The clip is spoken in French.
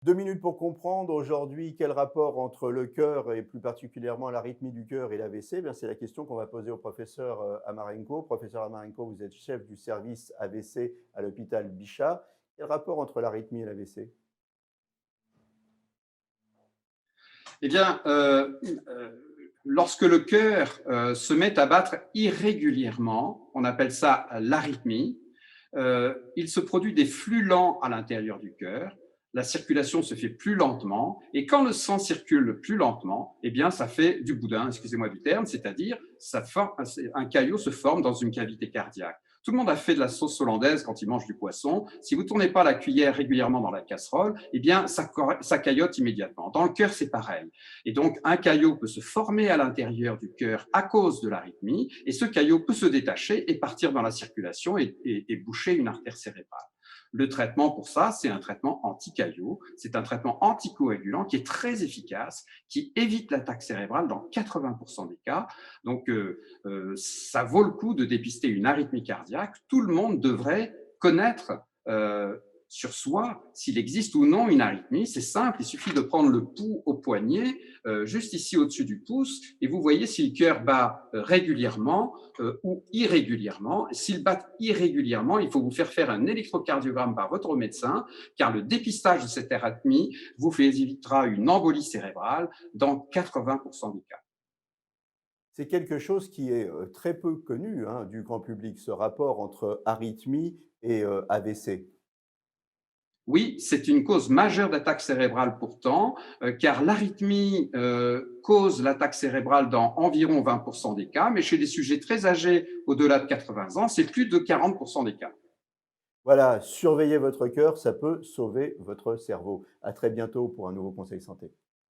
2 minutes pour comprendre aujourd'hui quel rapport entre le cœur et plus particulièrement l'arythmie du cœur et l'AVC? C'est la question qu'on va poser au professeur Amarenko. Professeur Amarenko, vous êtes chef du service AVC à l'hôpital Bichat. Quel rapport entre l'arythmie et l'AVC? Eh bien, lorsque le cœur se met à battre irrégulièrement, on appelle ça l'arythmie, il se produit des flux lents à l'intérieur du cœur, la circulation se fait plus lentement, et quand le sang circule plus lentement, eh bien, ça fait du boudin, excusez-moi du terme, c'est-à-dire un caillot se forme dans une cavité cardiaque. Tout le monde a fait de la sauce hollandaise quand il mange du poisson. Si vous ne tournez pas la cuillère régulièrement dans la casserole, eh bien, ça caillote immédiatement. Dans le cœur, c'est pareil. Et donc, un caillot peut se former à l'intérieur du cœur à cause de l'arythmie, et ce caillot peut se détacher et partir dans la circulation et boucher une artère cérébrale. Le traitement pour ça, c'est un traitement anti-caillot, c'est un traitement anticoagulant qui est très efficace, qui évite l'attaque cérébrale dans 80% des cas. Donc, ça vaut le coup de dépister une arythmie cardiaque. Tout le monde devrait connaître sur soi s'il existe ou non une arythmie. C'est simple, il suffit de prendre le pouls au poignet, juste ici au-dessus du pouce, et vous voyez si le cœur bat régulièrement ou irrégulièrement. S'il bat irrégulièrement, il faut vous faire un électrocardiogramme par votre médecin, car le dépistage de cette arythmie vous évitera une embolie cérébrale dans 80% des cas. C'est quelque chose qui est très peu connu du grand public, ce rapport entre arythmie et AVC. Oui, c'est une cause majeure d'attaque cérébrale pourtant, car l'arythmie cause l'attaque cérébrale dans environ 20% des cas, mais chez des sujets très âgés, au-delà de 80 ans, c'est plus de 40% des cas. Voilà, surveillez votre cœur, ça peut sauver votre cerveau. À très bientôt pour un nouveau conseil santé.